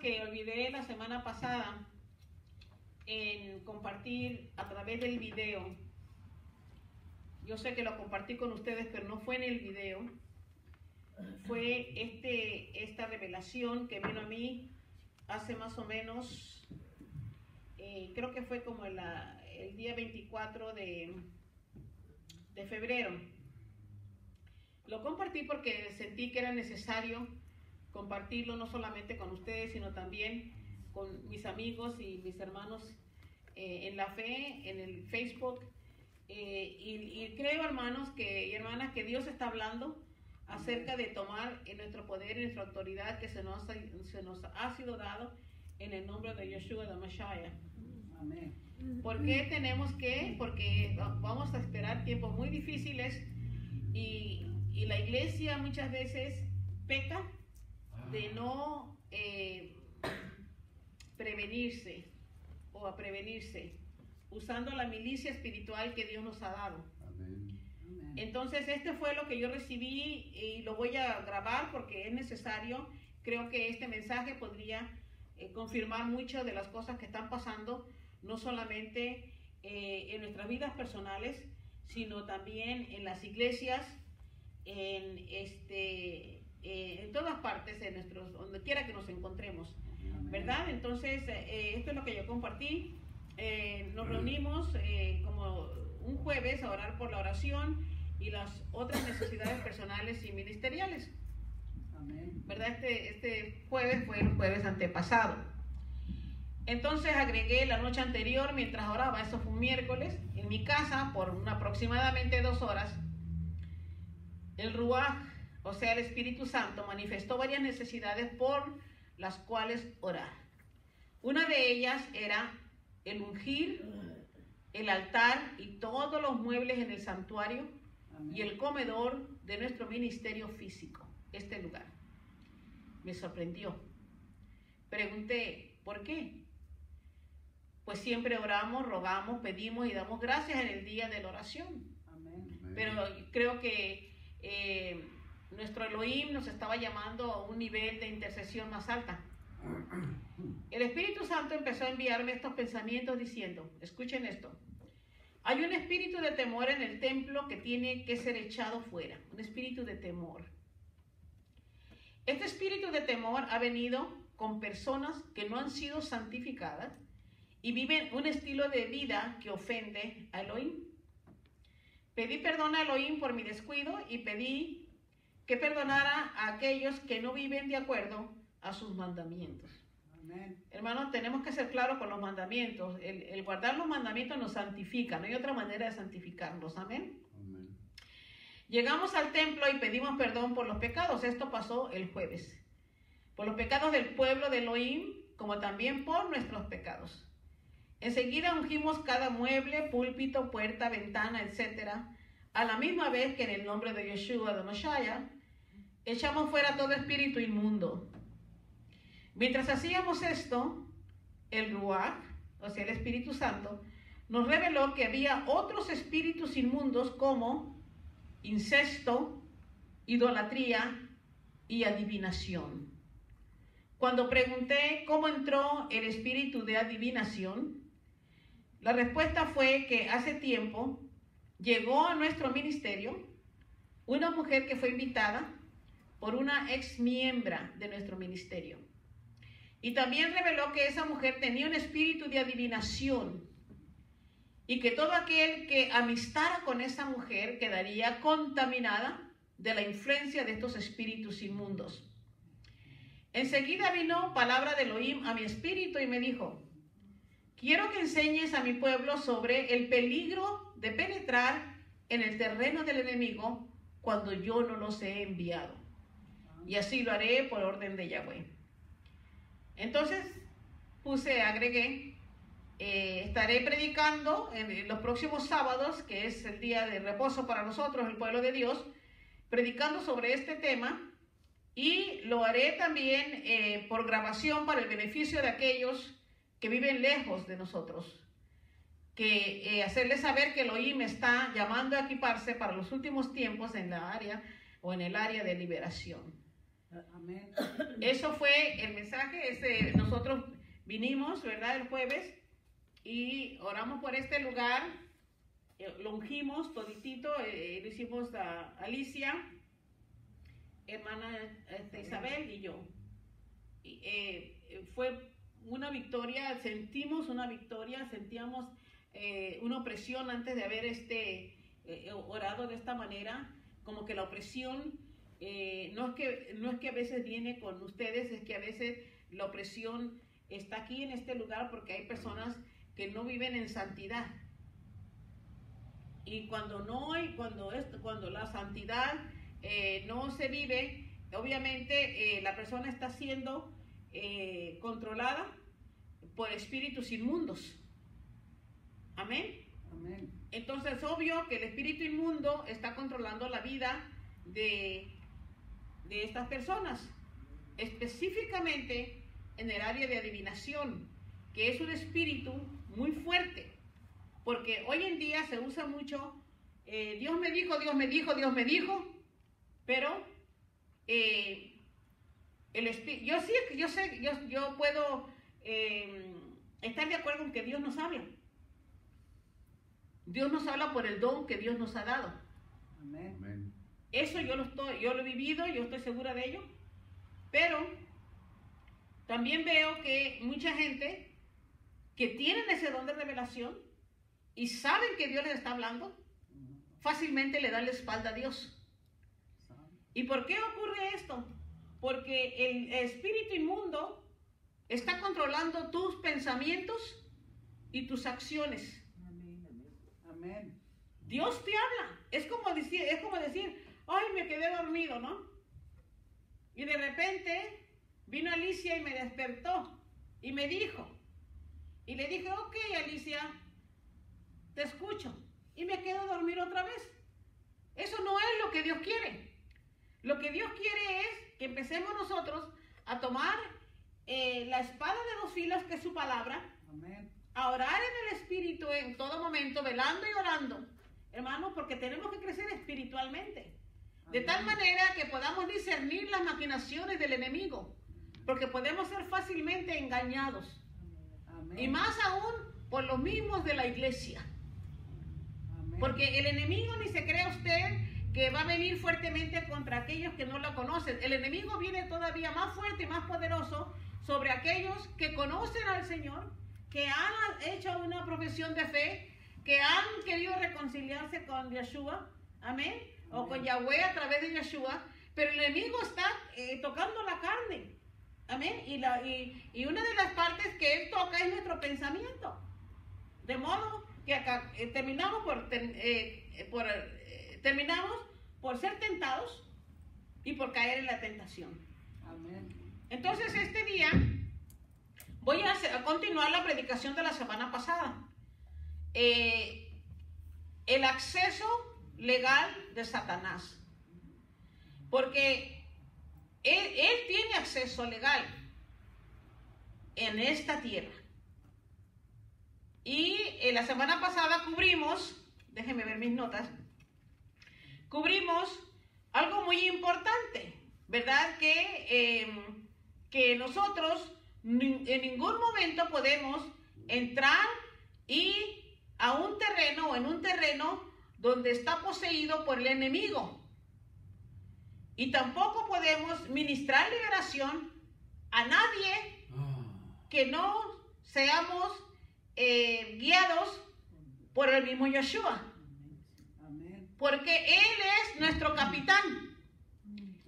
que olvidé la semana pasada en compartir a través del video. Yo sé que lo compartí con ustedes, pero no fue en el video. Fue esta revelación que vino a mí hace más o menos, creo que fue como el día 24 de febrero. Lo compartí porque sentí que era necesario compartirlo no solamente con ustedes, sino también con mis amigos y mis hermanos en la fe, en el Facebook. Y creo, hermanos y hermanas, que Dios está hablando acerca de tomar en nuestro poder y nuestra autoridad que se nos ha sido dado en el nombre de Yeshua de Mashiach. Amén. ¿Por qué tenemos que? Porque vamos a esperar tiempos muy difíciles y la iglesia muchas veces peca de no prevenirse o a prevenirse usando la milicia espiritual que Dios nos ha dado. Amén. Entonces este fue lo que yo recibí y lo voy a grabar porque es necesario. Creo que este mensaje podría confirmar muchas de las cosas que están pasando, no solamente en nuestras vidas personales, sino también en las iglesias, en todas partes, donde quiera que nos encontremos, ¿verdad? Entonces esto es lo que yo compartí. Nos reunimos como un jueves a orar por la oración y las otras necesidades personales y ministeriales. Amén. ¿Verdad? Este jueves fue el jueves antepasado. Entonces agregué la noche anterior mientras oraba, eso fue un miércoles, en mi casa por aproximadamente 2 horas. El Ruach, o sea, el Espíritu Santo, manifestó varias necesidades por las cuales orar. Una de ellas era el ungir el altar y todos los muebles en el santuario. Amén. Y el comedor de nuestro ministerio físico, este lugar. Me sorprendió. Pregunté, ¿por qué? Pues siempre oramos, rogamos, pedimos y damos gracias en el día de la oración. Amén. Pero creo que nuestro Elohim nos estaba llamando a un nivel de intercesión más alta. El Espíritu Santo empezó a enviarme estos pensamientos diciendo, escuchen esto, hay un espíritu de temor en el templo que tiene que ser echado fuera, un espíritu de temor. Este espíritu de temor ha venido con personas que no han sido santificadas y viven un estilo de vida que ofende a Elohim. Pedí perdón a Elohim por mi descuido y pedí que perdonara a aquellos que no viven de acuerdo a sus mandamientos. Amén. Hermanos, tenemos que ser claros con los mandamientos. El guardar los mandamientos nos santifica, no hay otra manera de santificarlos. Amén. Amén. Llegamos al templo y pedimos perdón por los pecados. Esto pasó el jueves. Por los pecados del pueblo de Elohim, como también por nuestros pecados. Enseguida ungimos cada mueble, púlpito, puerta, ventana, etc. A la misma vez que en el nombre de Yeshua de Mashiach, echamos fuera todo espíritu inmundo. Mientras hacíamos esto, el Ruach, o sea, el Espíritu Santo, nos reveló que había otros espíritus inmundos como incesto, idolatría y adivinación. Cuando pregunté cómo entró el espíritu de adivinación, la respuesta fue que hace tiempo llegó a nuestro ministerio una mujer que fue invitada por una ex miembra de nuestro ministerio. Y también reveló que esa mujer tenía un espíritu de adivinación y que todo aquel que amistara con esa mujer quedaría contaminada de la influencia de estos espíritus inmundos. Enseguida vino palabra de Elohim a mi espíritu y me dijo, quiero que enseñes a mi pueblo sobre el peligro de penetrar en el terreno del enemigo cuando yo no los he enviado. Y así lo haré por orden de Yahweh. Entonces agregué, estaré predicando en los próximos sábados, que es el día de reposo para nosotros, el pueblo de Dios, predicando sobre este tema, y lo haré también por grabación para el beneficio de aquellos que viven lejos de nosotros, que hacerles saber que Elohim está llamando a equiparse para los últimos tiempos en la área o en el área de liberación. Amén. Eso fue el mensaje. Nosotros vinimos, ¿verdad?, el jueves y oramos por este lugar. Lo ungimos toditito, lo hicimos a Alicia, hermana Isabel y yo. Fue una victoria, sentimos una victoria, sentíamos una opresión antes de haber orado de esta manera, como que la opresión no es que a veces viene con ustedes, es que a veces la opresión está aquí en este lugar porque hay personas que no viven en santidad. Y cuando la santidad no se vive, obviamente la persona está siendo controlada por espíritus inmundos. Amén. Amén. Entonces es obvio que el espíritu inmundo está controlando la vida de estas personas, específicamente en el área de adivinación, que es un espíritu muy fuerte, porque hoy en día se usa mucho Dios me dijo, Dios me dijo, Dios me dijo, pero el espíritu, yo puedo estar de acuerdo en que Dios nos habla. Dios nos habla por el don que Dios nos ha dado. Amén. Amén. Eso yo lo he vivido, yo estoy segura de ello, pero también veo que mucha gente que tienen ese don de revelación y saben que Dios les está hablando, fácilmente le dan la espalda a Dios. ¿Y por qué ocurre esto? Porque el espíritu inmundo está controlando tus pensamientos y tus acciones. Amén. Dios te habla. Es como decir, ay, me quedé dormido, ¿no? Y de repente vino Alicia y me despertó y me dijo. Y le dije, ok, Alicia, te escucho. Y me quedo a dormir otra vez. Eso no es lo que Dios quiere. Lo que Dios quiere es que empecemos nosotros a tomar la espada de dos filos, que es su palabra. Amén. A orar en el Espíritu en todo momento, velando y orando, hermanos, porque tenemos que crecer espiritualmente, de tal manera que podamos discernir las maquinaciones del enemigo, porque podemos ser fácilmente engañados, Amén. y más aún por los mismos de la iglesia, Amén. porque el enemigo ni se crea usted que va a venir fuertemente contra aquellos que no lo conocen. El enemigo viene todavía más fuerte y más poderoso sobre aquellos que conocen al Señor, que han hecho una profesión de fe, que han querido reconciliarse con Yeshua, amén, o con Yahweh a través de Yeshua, pero el enemigo está tocando la carne, amén, y una de las partes que él toca es nuestro pensamiento, de modo que acá terminamos por ser tentados y por caer en la tentación. Amén. Entonces este día voy a continuar la predicación de la semana pasada. El acceso legal de Satanás. Porque él tiene acceso legal en esta tierra. Y la semana pasada cubrimos, déjenme ver mis notas, cubrimos algo muy importante, ¿verdad? Que nosotros en ningún momento podemos entrar a un terreno o en un terreno donde está poseído por el enemigo. Y tampoco podemos ministrar liberación a nadie que no seamos guiados por el mismo Yeshua. Amén. Porque Él es nuestro capitán.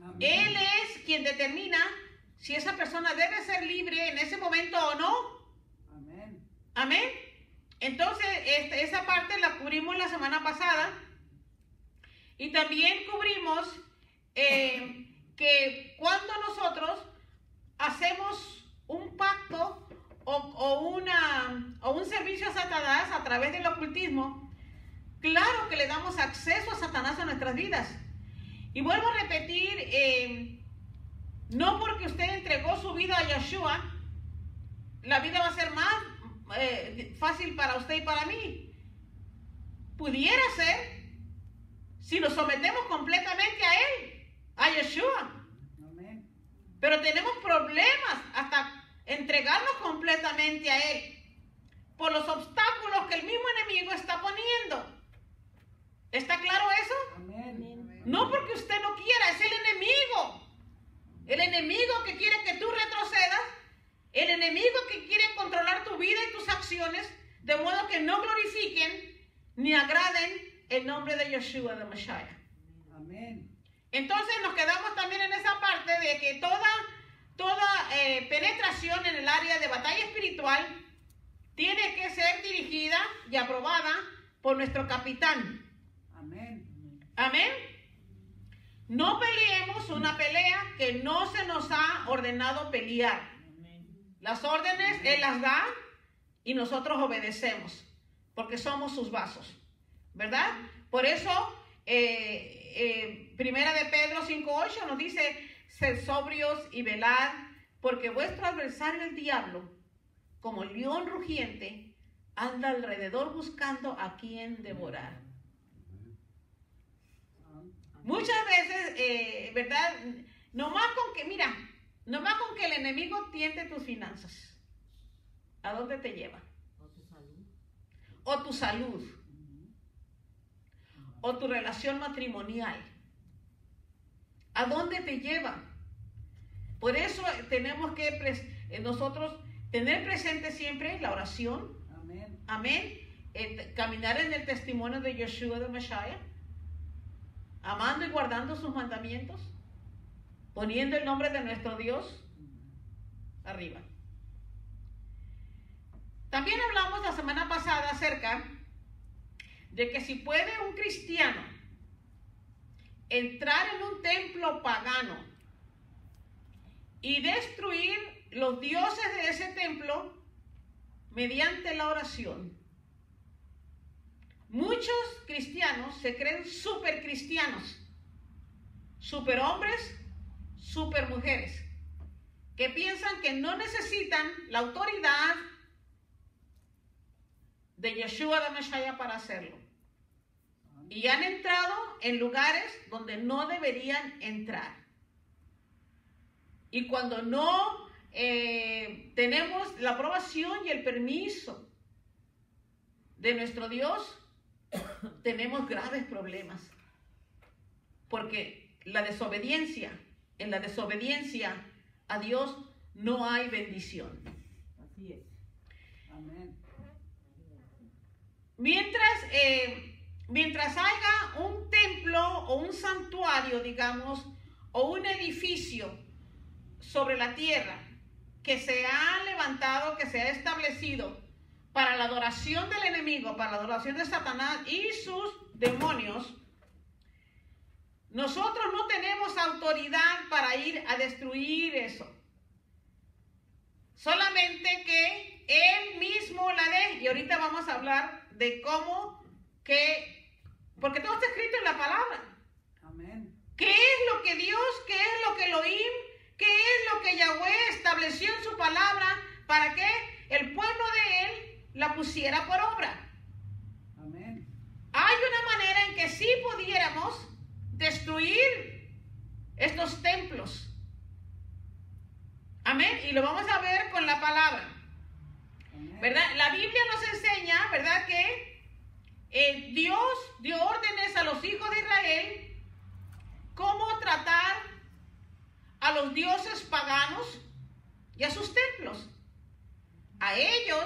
Amén. Él es quien determina si esa persona debe ser libre en ese momento o no. Amén. Amén. Entonces, esa parte la cubrimos la semana pasada. Y también cubrimos que cuando nosotros hacemos un pacto o un servicio a Satanás a través del ocultismo, claro que le damos acceso a Satanás a nuestras vidas. Y vuelvo a repetir, no porque usted entregó su vida a Yeshua, la vida va a ser más fácil para usted y para mí. Pudiera ser si nos sometemos completamente a Él, a Yeshua. Amén. Pero tenemos problemas hasta entregarnos completamente a Él por los obstáculos que el mismo enemigo está poniendo. ¿Está claro eso? Amén. No porque usted no quiera, es el enemigo. El enemigo que quiere que tú retrocedas, el enemigo que quiere controlar tu vida y tus acciones, de modo que no glorifiquen ni agraden el nombre de Yeshua de Mashiach. Amén. Entonces nos quedamos también en esa parte de que toda penetración en el área de batalla espiritual tiene que ser dirigida y aprobada por nuestro capitán. Amén. Amén. No peleemos una pelea que no se nos ha ordenado pelear. Las órdenes Él las da y nosotros obedecemos, porque somos sus vasos, ¿verdad? Por eso, Primera de Pedro 5:8 nos dice: sed sobrios y velad, porque vuestro adversario el diablo, como león rugiente, anda alrededor buscando a quien devorar. Muchas veces, ¿verdad? Nomás con que el enemigo tiente tus finanzas, ¿a dónde te lleva? O tu salud. O tu relación matrimonial. ¿A dónde te lleva? Por eso tenemos que nosotros tener presente siempre la oración. Amén. Amén. Caminar en el testimonio de Yeshua de Mashiach. Amando y guardando sus mandamientos. Poniendo el nombre de nuestro Dios arriba. También hablamos la semana pasada acerca de que si puede un cristiano entrar en un templo pagano y destruir los dioses de ese templo mediante la oración. Muchos cristianos se creen super cristianos, super hombres, super mujeres, que piensan que no necesitan la autoridad de Yeshua de Mashiach para hacerlo. Y han entrado en lugares donde no deberían entrar. Y cuando no tenemos la aprobación y el permiso de nuestro Dios, tenemos graves problemas. Porque en la desobediencia a Dios no hay bendición. Así es. Amén. Mientras haya un templo o un santuario, digamos, o un edificio sobre la tierra que se ha levantado, que se ha establecido para la adoración del enemigo, para la adoración de Satanás y sus demonios, nosotros no tenemos autoridad para ir a destruir eso. Solamente que Él mismo la dé. Y ahorita vamos a hablar de cómo porque todo está escrito en la palabra. Amén. ¿Qué es lo que Dios, qué es lo que Elohim, qué es lo que Yahweh estableció en su palabra para que el pueblo de Él la pusiera por obra? Amén. Hay una manera en que sí pudiéramos destruir estos templos. Amén. Y lo vamos a ver con la palabra. Amén. ¿Verdad? La Biblia nos enseña, ¿verdad?, que Dios dio órdenes a los hijos de Israel cómo tratar a los dioses paganos y a sus templos. A ellos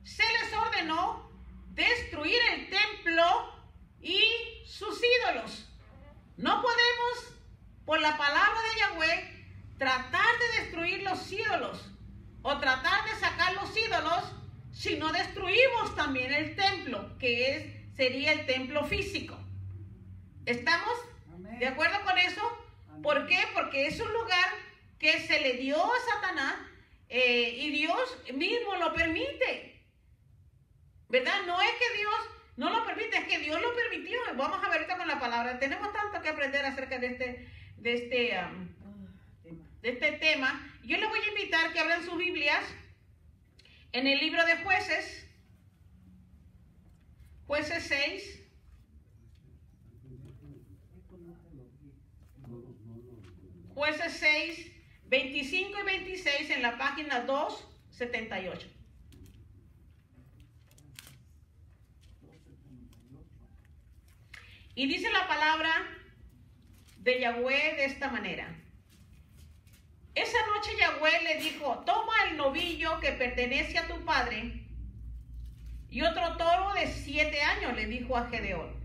se les ordenó destruir el templo y sus ídolos. No podemos, por la palabra de Yahweh, tratar de destruir los ídolos o tratar de sacar los ídolos si no destruimos también el templo, que sería el templo físico. ¿Estamos Amén. de acuerdo con eso? Amén. ¿Por qué? Porque es un lugar que se le dio a Satanás y Dios mismo lo permite. ¿Verdad? No es que Dios no lo permite, es que Dios lo permitió. Vamos a ver ahorita con la palabra. Tenemos tanto que aprender acerca de este tema. Yo les voy a invitar que abran sus Biblias en el libro de Jueces. Jueces 6. Jueces 6, 25 y 26 en la página 278. Y dice la palabra de Yahweh de esta manera. Esa noche Yahweh le dijo, toma el novillo que pertenece a tu padre y otro toro de 7 años, le dijo a Gedeón.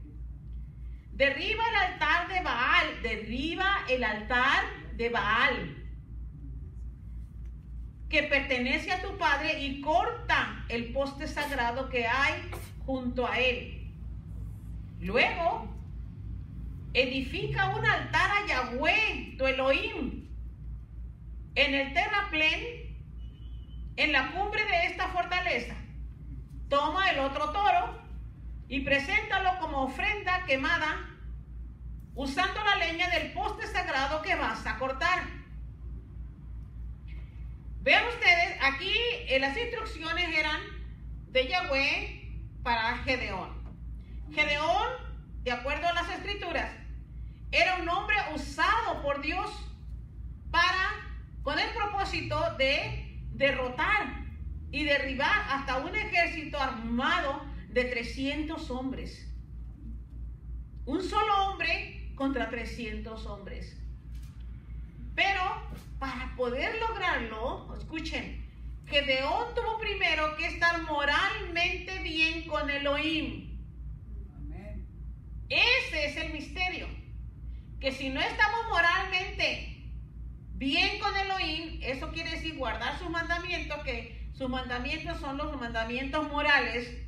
Derriba el altar de Baal, derriba el altar de Baal que pertenece a tu padre y corta el poste sagrado que hay junto a él. Luego, edifica un altar a Yahweh, tu Elohim, en el terraplén, en la cumbre de esta fortaleza. Toma el otro toro y preséntalo como ofrenda quemada, usando la leña del poste sagrado que vas a cortar. Vean ustedes, aquí las instrucciones eran de Yahweh para Gedeón. Gedeón, de acuerdo a las escrituras, era un hombre usado por Dios con el propósito de derrotar y derribar hasta un ejército armado de 300 hombres. Un solo hombre contra 300 hombres. Pero para poder lograrlo, escuchen, Gedeón tuvo primero que estar moralmente bien con Elohim. Amén. Ese es el misterio. Que si no estamos moralmente bien con Elohim, eso quiere decir guardar sus mandamientos, que sus mandamientos son los mandamientos morales.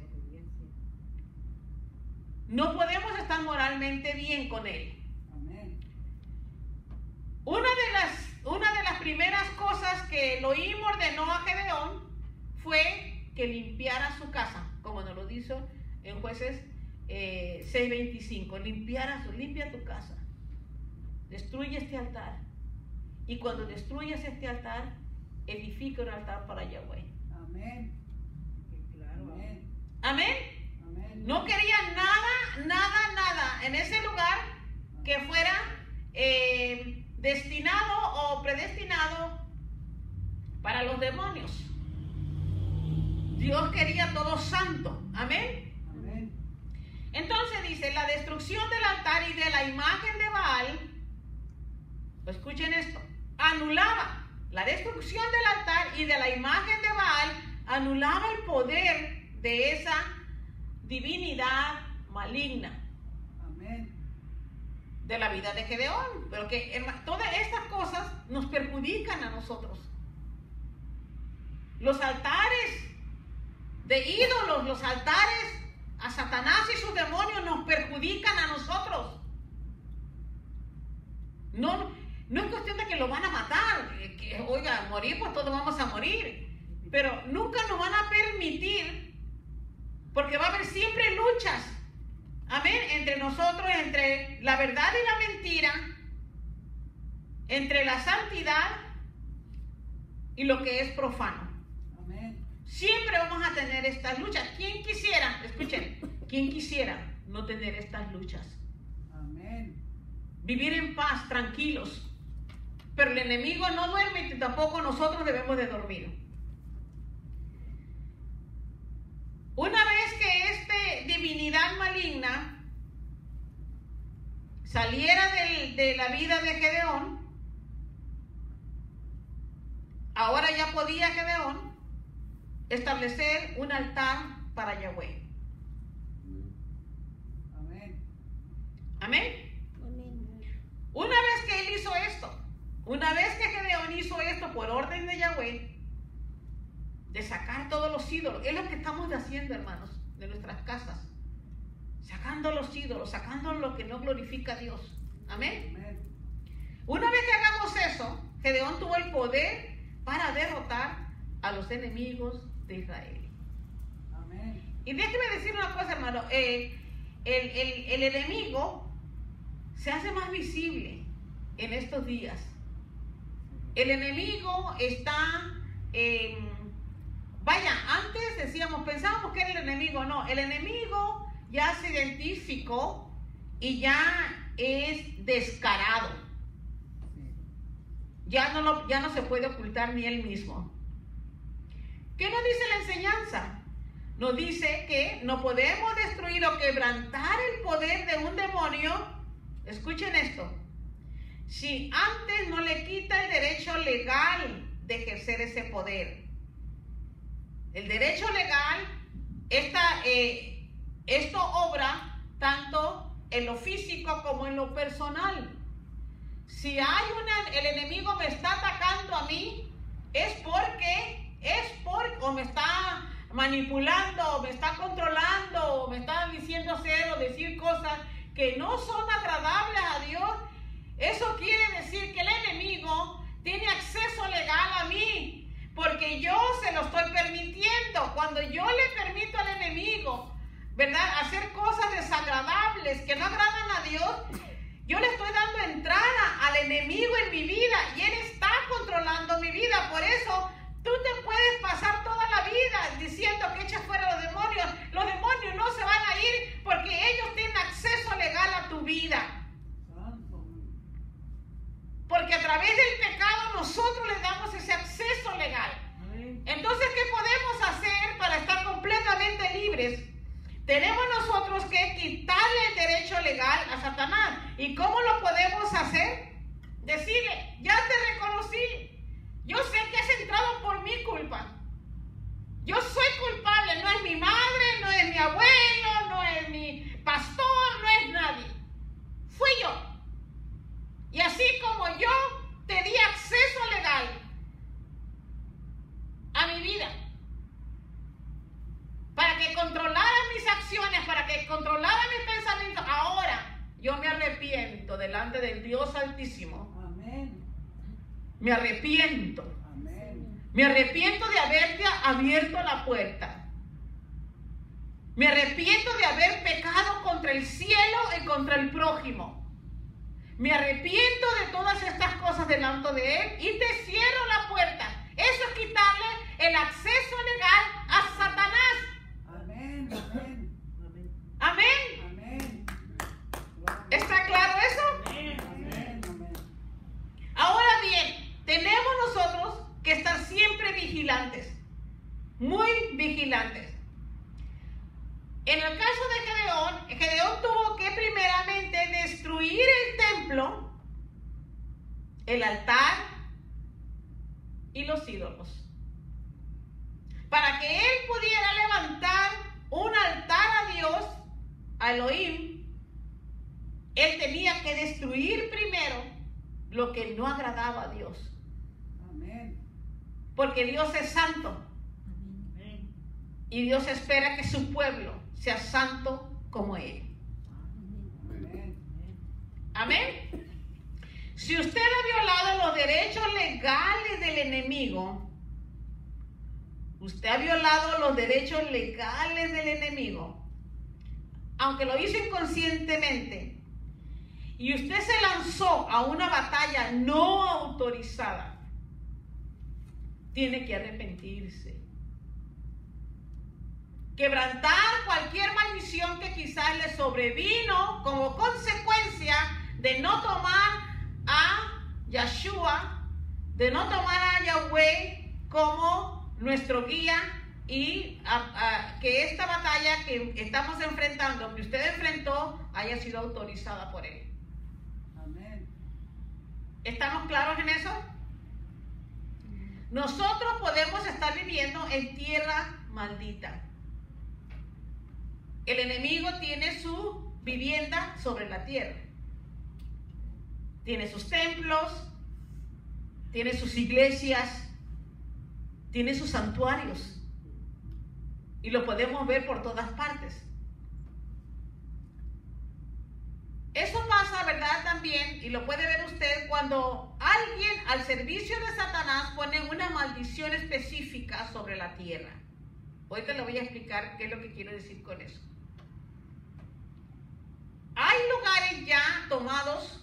No podemos estar moralmente bien con él. Amén. Una de las primeras cosas que Elohim ordenó a Gedeón fue que limpiara su casa, como nos lo hizo en Jueces 6:25. Limpia tu casa. Destruye este altar. Y cuando destruyas este altar, edifica un altar para Yahweh. Amén. Claro. Amén. Amén. Amén. No quería nada en ese lugar que fuera destinado o predestinado para los demonios. Dios quería todo santo. Amén. Amén. Entonces dice, la destrucción del altar y de la imagen de Baal, escuchen esto, anulaba la destrucción del altar y de la imagen de Baal, anulaba el poder de esa divinidad maligna. Amén. De la vida de Gedeón, pero que todas estas cosas nos perjudican a nosotros. Los altares de ídolos, los altares a Satanás y sus demonios nos perjudican a nosotros. No es cuestión de que lo van a matar, oiga, morir, pues todos vamos a morir, pero nunca nos van a permitir, porque va a haber siempre luchas. Amén, entre nosotros, entre la verdad y la mentira, entre la santidad y lo que es profano. Amén. Siempre vamos a tener estas luchas. ¿Quién quisiera, escuchen, quién quisiera no tener estas luchas? Amén. Vivir en paz, tranquilos. Pero el enemigo no duerme y tampoco nosotros debemos de dormir. Una vez que esta divinidad maligna saliera de la vida de Gedeón, ahora ya podía Gedeón establecer un altar para Yahweh. Amén. Amén. Una vez que él hizo esto, una vez que Gedeón hizo esto por orden de Yahweh, de sacar todos los ídolos, es lo que estamos haciendo, hermanos, de nuestras casas, sacando los ídolos, sacando lo que no glorifica a Dios. Amén. Amén. Una vez que hagamos eso, Gedeón tuvo el poder para derrotar a los enemigos de Israel. Amén. Y déjeme decir una cosa, hermano, el enemigo se hace más visible en estos días. El enemigo está, antes decíamos, pensábamos que era el enemigo, no, el enemigo ya se identificó y ya es descarado. ya no se puede ocultar ni él mismo. ¿Qué nos dice la enseñanza? Nos dice que no podemos destruir o quebrantar el poder de un demonio. Escuchen esto. Si antes no le quita el derecho legal de ejercer ese poder. El derecho legal, esto obra tanto en lo físico como en lo personal. Si el enemigo me está atacando a mí, es porque o me está manipulando, o me está controlando, o me está diciendo hacer o decir cosas que no son agradables a Dios. Eso quiere decir que el enemigo tiene acceso legal a mí, porque yo se lo estoy permitiendo. Cuando yo le permito al enemigo, ¿verdad?, hacer cosas desagradables que no agradan a Dios, yo le estoy dando entrada al enemigo en mi vida y él está controlando mi vida. Por eso tú te puedes pasar toda la vida diciendo que eches fuera los demonios. Los demonios no se van a ir porque ellos tienen acceso legal a tu vida. Porque a través del pecado nosotros les damos ese acceso legal. Entonces, ¿qué podemos hacer para estar completamente libres? Tenemos nosotros que quitarle el derecho legal a Satanás. ¿Y cómo lo podemos hacer? Decirle, ya te reconocí. Yo sé que has entrado por mi culpa. Yo soy culpable. No es mi madre, no es mi abuelo, no es mi pastor, no es nadie. Fui yo. Y así como yo te di acceso legal a mi vida, para que controlara mis acciones, para que controlara mis pensamientos, ahora yo me arrepiento delante del Dios Altísimo. Amén. Me arrepiento. Amén. Me arrepiento de haberte abierto la puerta. Me arrepiento de haber pecado contra el cielo y contra el prójimo. Me arrepiento de todas estas cosas delante de Él y te cierro la puerta. Eso es quitarle el acceso legal a Satanás. Amén. Amén. Amén. Amén. ¿Está claro eso? Amén. Amén. Ahora bien, tenemos nosotros que estar siempre vigilantes, muy vigilantes. En el caso de Gedeón tuvo que primeramente destruir el templo, el altar y los ídolos. Para que él pudiera levantar un altar a Dios, a Elohim, él tenía que destruir primero lo que no agradaba a Dios. Amén. Porque Dios es santo. Amén. Y Dios espera que su pueblo sea santo como Él. Amén. Amén. Si usted ha violado los derechos legales del enemigo, usted ha violado los derechos legales del enemigo, aunque lo hizo inconscientemente, y usted se lanzó a una batalla no autorizada, tiene que arrepentirse. Quebrantar cualquier maldición que quizás le sobrevino como consecuencia de no tomar a Yeshua, de no tomar a Yahweh como nuestro guía, y que esta batalla que estamos enfrentando, que usted enfrentó, haya sido autorizada por Él. Amén. ¿Estamos claros en eso? Nosotros podemos estar viviendo en tierra maldita. El enemigo tiene su vivienda sobre la tierra. Tiene sus templos, tiene sus iglesias, tiene sus santuarios. Y lo podemos ver por todas partes. Eso pasa, ¿verdad? También, y lo puede ver usted, cuando alguien al servicio de Satanás pone una maldición específica sobre la tierra. Hoy te lo voy a explicar qué es lo que quiero decir con eso. Hay lugares ya tomados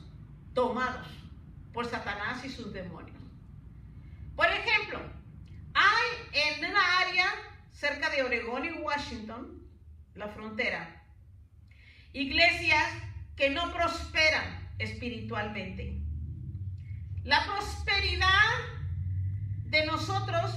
por Satanás y sus demonios. Por ejemplo, hay en una área cerca de Oregón y Washington, la frontera, iglesias que no prosperan espiritualmente. La prosperidad de nosotros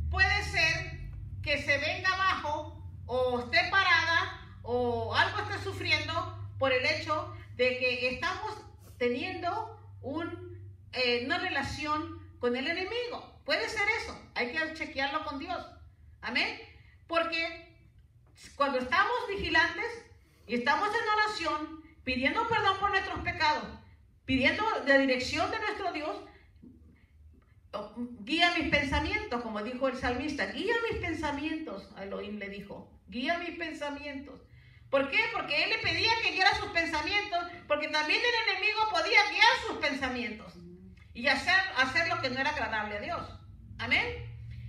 puede ser que se venga abajo o esté parada o algo esté sufriendo por el hecho de que estamos teniendo una relación con el enemigo. Puede ser eso, hay que chequearlo con Dios. Amén. Porque cuando estamos vigilantes y estamos en oración, pidiendo perdón por nuestros pecados, pidiendo la dirección de nuestro Dios, guía mis pensamientos, como dijo el salmista, guía mis pensamientos, a Elohim le dijo, guía mis pensamientos. ¿Por qué? Porque él le pedía que guiara sus pensamientos, porque también el enemigo podía guiar sus pensamientos y hacer lo que no era agradable a Dios. Amén.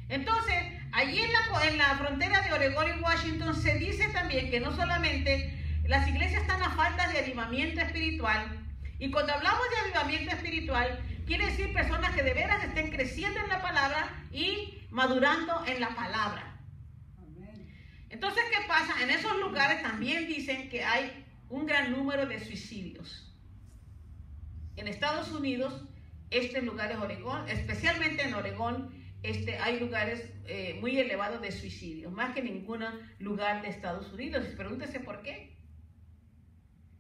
Entonces, allí en la frontera de Oregón y Washington se dice también que no solamente las iglesias están a falta de avivamiento espiritual, y cuando hablamos de avivamiento espiritual, quiere decir personas que de veras estén creciendo en la palabra y madurando en la palabra. Entonces, ¿qué pasa? En esos lugares también dicen que hay un gran número de suicidios. En Estados Unidos, lugares Oregón, especialmente en Oregón, hay lugares muy elevados de suicidios, más que ningún lugar de Estados Unidos. Pregúntese por qué.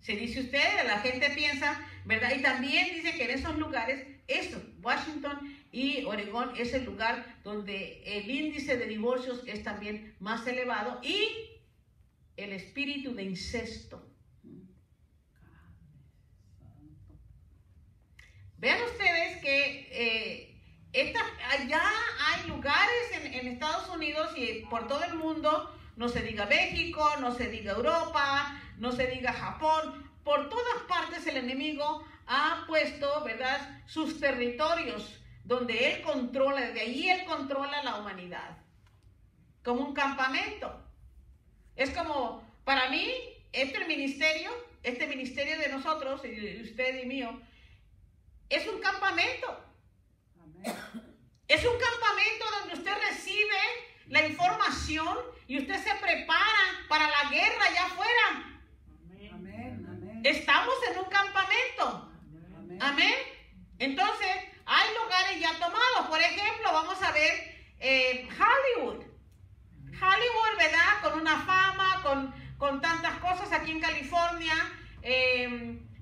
Se dice usted, la gente piensa, ¿verdad? Y también dice que en esos lugares, Washington y Oregón es el lugar donde el índice de divorcios es también más elevado y el espíritu de incesto. Vean ustedes que allá hay lugares en Estados Unidos y por todo el mundo, no se diga México, no se diga Europa, no se diga Japón, por todas partes el enemigo ha puesto, ¿verdad?, sus territorios donde él controla, de ahí él controla la humanidad, como un campamento. Es como, para mí, este ministerio de nosotros, y usted y mío, es un campamento. Amén. Es un campamento donde usted recibe la información y usted se prepara para la guerra allá afuera. Amén. Estamos en un campamento. Amén. Amén. Entonces, hay lugares ya tomados. Por ejemplo, vamos a ver Hollywood. Hollywood, ¿verdad? Con una fama, con tantas cosas aquí en California.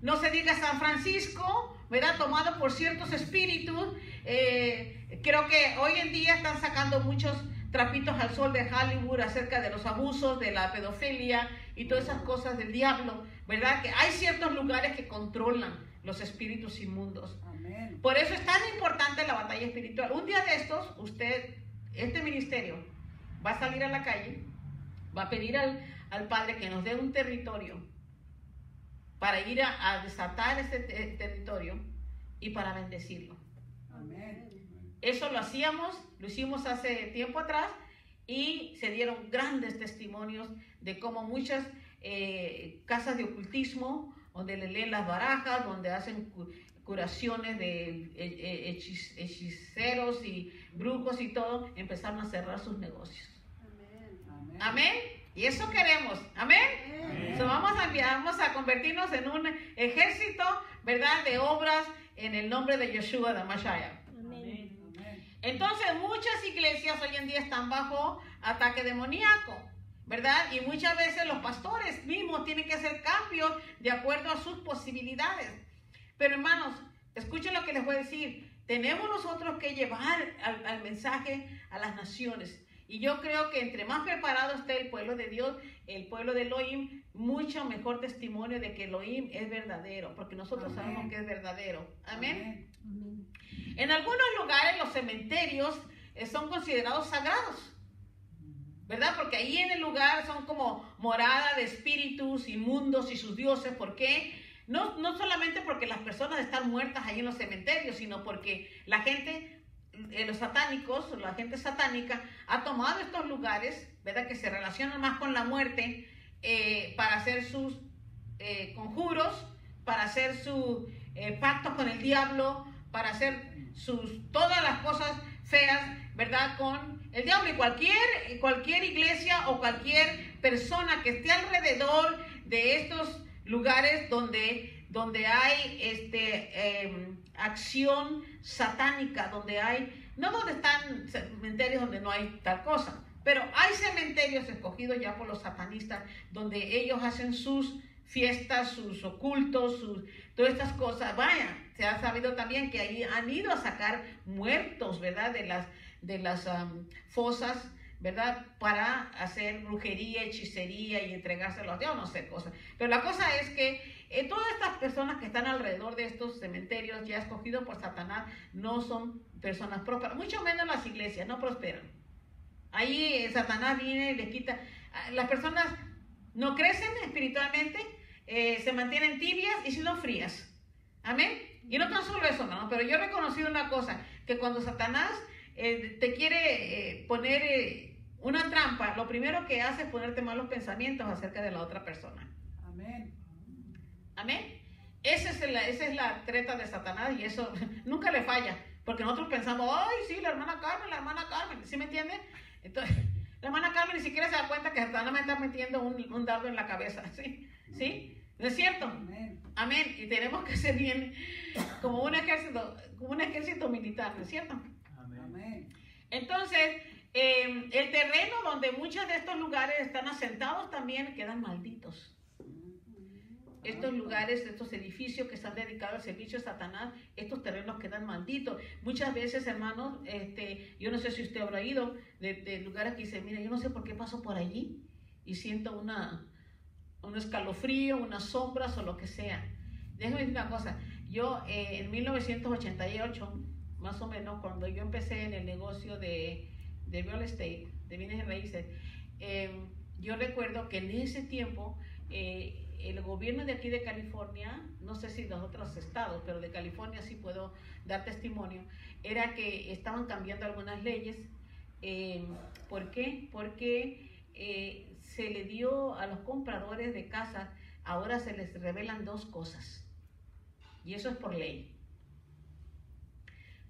No se diga San Francisco, ¿verdad? Tomado por ciertos espíritus. Creo que hoy en día están sacando muchos trapitos al sol de Hollywood acerca de los abusos, de la pedofilia y todas esas cosas del diablo, ¿verdad? Que hay ciertos lugares que controlan los espíritus inmundos. Amén. Por eso es tan importante la batalla espiritual. Un día de estos, este ministerio va a salir a la calle, va a pedir al Padre que nos dé un territorio para ir a desatar ese territorio y para bendecirlo. Amén. Eso lo hicimos hace tiempo atrás y se dieron grandes testimonios de cómo muchas casas de ocultismo, donde le leen las barajas, donde hacen curaciones de hechiceros y brujos y todo, empezaron a cerrar sus negocios. Amén. Amén. Y eso queremos. Amén. Amén. So vamos a convertirnos en un ejército, ¿verdad?, de obras en el nombre de Yeshua de Mashiach. Amén. Entonces muchas iglesias hoy en día están bajo ataque demoníaco, ¿verdad? Y muchas veces los pastores mismos tienen que hacer cambios de acuerdo a sus posibilidades. Pero hermanos, escuchen lo que les voy a decir. Tenemos nosotros que llevar al mensaje a las naciones. Y yo creo que entre más preparado esté el pueblo de Dios, el pueblo de Elohim, mucho mejor testimonio de que Elohim es verdadero, porque nosotros sabemos que es verdadero. Amén. Amén. En algunos lugares los cementerios son considerados sagrados, ¿verdad? Porque ahí en el lugar son como morada de espíritus inmundos y sus dioses. ¿Por qué? No solamente porque las personas están muertas ahí en los cementerios, sino porque la gente, los satánicos, la gente satánica ha tomado estos lugares, ¿verdad?, que se relacionan más con la muerte, para hacer sus conjuros, para hacer sus pactos con el diablo, para hacer todas las cosas feas, ¿verdad?, con el diablo. Y cualquier iglesia o cualquier persona que esté alrededor de estos lugares donde donde hay acción satánica, donde hay, no donde están cementerios donde no hay tal cosa, pero hay cementerios escogidos ya por los satanistas, donde ellos hacen sus fiestas, sus ocultos, todas estas cosas. Vaya, se ha sabido también que ahí han ido a sacar muertos, ¿verdad? De las fosas, ¿verdad? Para hacer brujería, hechicería y entregárselos a Dios, no sé, cosas. Pero la cosa es que todas estas personas que están alrededor de estos cementerios ya escogidos por Satanás no son personas prósperas, mucho menos las iglesias, no prosperan. Ahí Satanás viene y les quita. Las personas no crecen espiritualmente, se mantienen tibias y si no frías. Amén. Y no tan solo eso, hermano, pero yo he reconocido una cosa, que cuando Satanás te quiere poner una trampa, lo primero que hace es ponerte malos pensamientos acerca de la otra persona. Amén. Amén. Esa es la treta de Satanás y eso nunca le falla, porque nosotros pensamos, ay, sí, la hermana Carmen, ¿sí me entiende? Entonces, la hermana Carmen ni siquiera se da cuenta que Satanás me está metiendo un dardo en la cabeza, ¿sí? ¿Sí? ¿No es cierto? Amén. Amén. Y tenemos que ser bien como un ejército militar, ¿no es cierto? Amén. Entonces, el terreno donde muchos de estos lugares están asentados también quedan malditos. Estos lugares, estos edificios que están dedicados al servicio de Satanás, estos terrenos quedan malditos. Muchas veces, hermanos, yo no sé si usted habrá ido de lugares que dice, mira, yo no sé por qué paso por allí y siento un escalofrío, unas sombras o lo que sea. Déjame decir una cosa, yo en 1988, más o menos, cuando yo empecé en el negocio de real estate, de bienes y raíces, yo recuerdo que en ese tiempo el gobierno de aquí de California, no sé si los otros estados, pero de California sí puedo dar testimonio, era que estaban cambiando algunas leyes. ¿Por qué? Porque se le dio a los compradores de casas, ahora se les revelan dos cosas, y eso es por ley.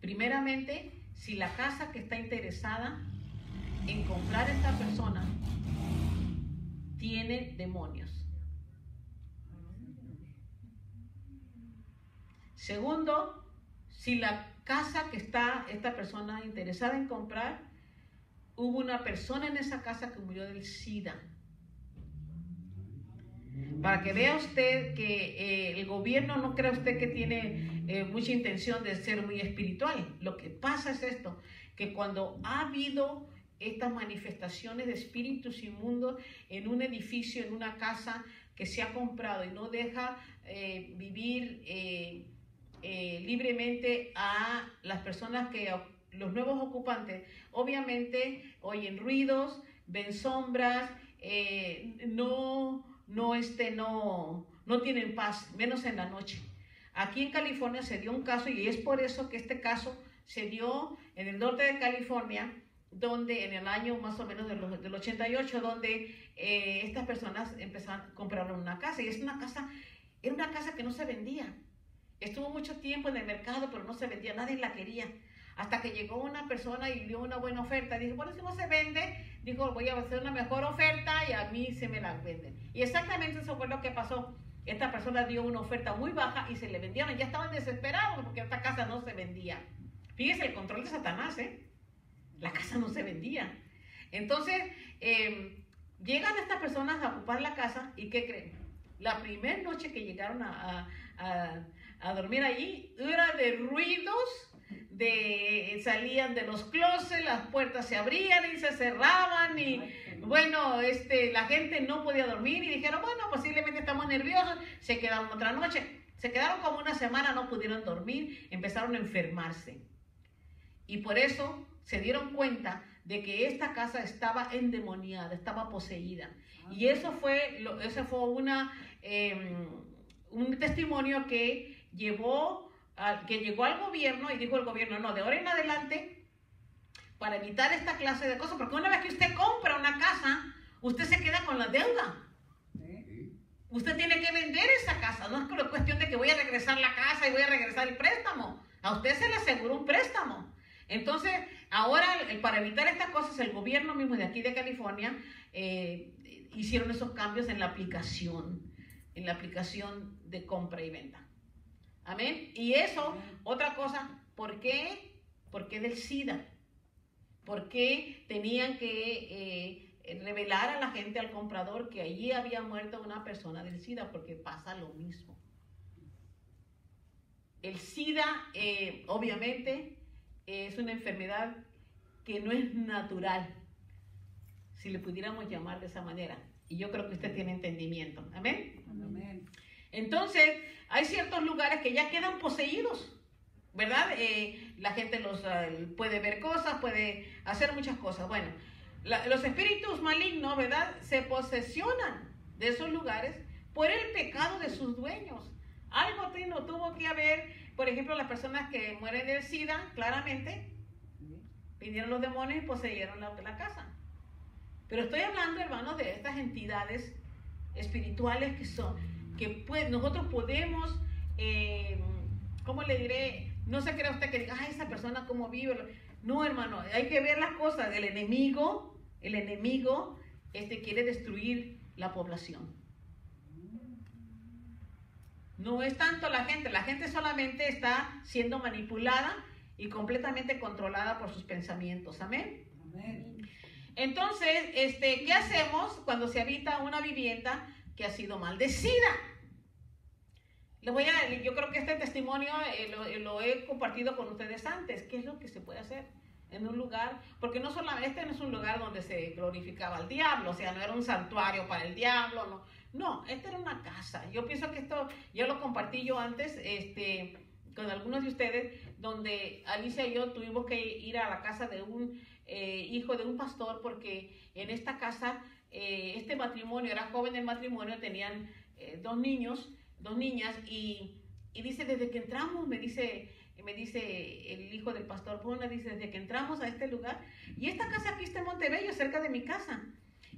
Primeramente, si la casa que está interesada en comprar esta persona tiene demonios. Segundo, si la casa que está esta persona interesada en comprar, hubo una persona en esa casa que murió del SIDA. Para que vea usted que el gobierno no crea usted que tiene mucha intención de ser muy espiritual. Lo que pasa es esto, que cuando ha habido estas manifestaciones de espíritus inmundos en un edificio, en una casa que se ha comprado y no deja vivir libremente a las personas los nuevos ocupantes, obviamente oyen ruidos, ven sombras, no tienen paz, menos en la noche. Aquí en California se dio un caso, y es por eso que este caso se dio en el norte de California, donde en el año más o menos del 88, donde estas personas empezaron a comprar una casa, y era una casa que no se vendía. Estuvo mucho tiempo en el mercado, pero no se vendía, nadie la quería. Hasta que llegó una persona y dio una buena oferta. Dijo, bueno, si no se vende, dijo, voy a hacer una mejor oferta y a mí se me la venden. Y exactamente eso fue lo que pasó. Esta persona dio una oferta muy baja y se le vendieron. Ya estaban desesperados porque esta casa no se vendía. Fíjese el control de Satanás, La casa no se vendía. Entonces, llegan estas personas a ocupar la casa y ¿qué creen? La primera noche que llegaron a dormir allí, era de ruidos, salían de los closets, las puertas se abrían y se cerraban y bueno, la gente no podía dormir y dijeron, bueno, posiblemente estamos nerviosos, se quedaron otra noche, se quedaron como una semana, no pudieron dormir, empezaron a enfermarse y por eso se dieron cuenta de que esta casa estaba endemoniada, estaba poseída y eso fue un testimonio que llegó al gobierno y dijo el gobierno, no, de ahora en adelante, para evitar esta clase de cosas, porque una vez que usted compra una casa, usted se queda con la deuda. Usted tiene que vender esa casa, no es por cuestión de que voy a regresar la casa y voy a regresar el préstamo. A usted se le aseguró un préstamo. Entonces, ahora, para evitar estas cosas, el gobierno mismo de aquí de California hicieron esos cambios en la aplicación en la aplicación de compra y venta. Amén. Y eso, otra cosa, ¿por qué? ¿Por qué del SIDA? ¿Por qué tenían que revelar a la gente, al comprador, que allí había muerto una persona del SIDA? Porque pasa lo mismo. El SIDA, obviamente, es una enfermedad que no es natural, si le pudiéramos llamar de esa manera. Y yo creo que usted tiene entendimiento. Amén. Amén. Entonces, hay ciertos lugares que ya quedan poseídos, ¿verdad? La gente los puede ver cosas, puede hacer muchas cosas. Bueno, los espíritus malignos, ¿verdad? Se posesionan de esos lugares por el pecado de sus dueños. Algo no tuvo que haber, por ejemplo, las personas que mueren del SIDA, claramente, vinieron los demonios y poseyeron la casa. Pero estoy hablando, hermanos, de estas entidades espirituales nosotros podemos, ¿cómo le diré? No se crea usted que diga, esa persona cómo vive. No, hermano, hay que ver las cosas. El enemigo quiere destruir la población. No es tanto la gente solamente está siendo manipulada y completamente controlada por sus pensamientos. Amén. Amén. Entonces, ¿qué hacemos cuando se habita una vivienda que ha sido maldecida? Yo creo que este testimonio lo he compartido con ustedes antes. ¿Qué es lo que se puede hacer en un lugar? Porque no solamente este no es un lugar donde se glorificaba al diablo, o sea, no era un santuario para el diablo, no, esta era una casa. Yo pienso que esto, yo lo compartí yo antes, con algunos de ustedes, donde Alicia y yo tuvimos que ir a la casa de un hijo de un pastor, porque en esta casa, este matrimonio, era joven el matrimonio, tenían dos niñas, y dice, desde que entramos, me dice el hijo del pastor Bona, dice, desde que entramos a este lugar, y esta casa aquí está en Montebello, cerca de mi casa,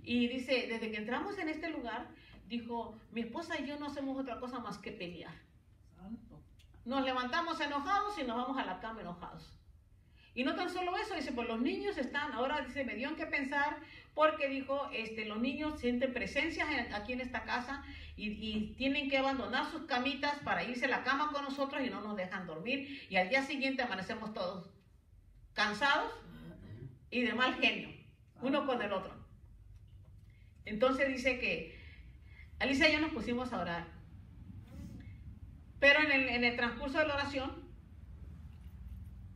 y dice, desde que entramos en este lugar, dijo, mi esposa y yo no hacemos otra cosa más que pelear. Santo. Nos levantamos enojados y nos vamos a la cama enojados. Y no tan solo eso, dice, pues los niños están, ahora dice, me dio en qué pensar, porque dijo, los niños sienten presencias aquí en esta casa y tienen que abandonar sus camitas para irse a la cama con nosotros y no nos dejan dormir. Y al día siguiente amanecemos todos cansados y de mal genio, uno con el otro. Entonces dice que Alicia y yo nos pusimos a orar. Pero en el transcurso de la oración,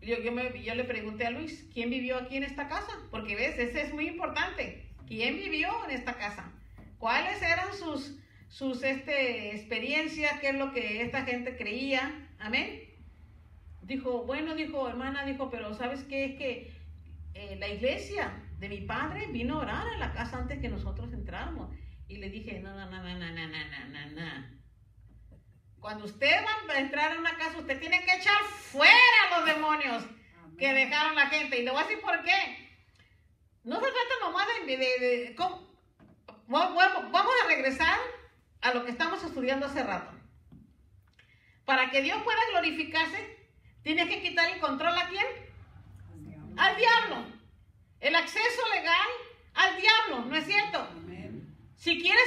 yo le pregunté a Luis, ¿quién vivió aquí en esta casa? Porque ves, ese es muy importante. ¿Quién vivió en esta casa? ¿Cuáles eran sus experiencias? ¿Qué es lo que esta gente creía? Amén. Dijo, bueno, dijo, hermana, dijo, pero ¿sabes qué? Es que la iglesia de mi padre vino a orar a la casa antes que nosotros entráramos. Y le dije, no. Cuando usted va a entrar a una casa, usted tiene que echar fuera a los demonios. Amén. Que dejaron la gente. Y le voy a decir por qué. No se trata nomás vamos a regresar a lo que estamos estudiando hace rato. Para que Dios pueda glorificarse, tiene que quitar el control ¿a quién? Al diablo. El acceso legal al diablo, ¿no es cierto? Amén. Si quieres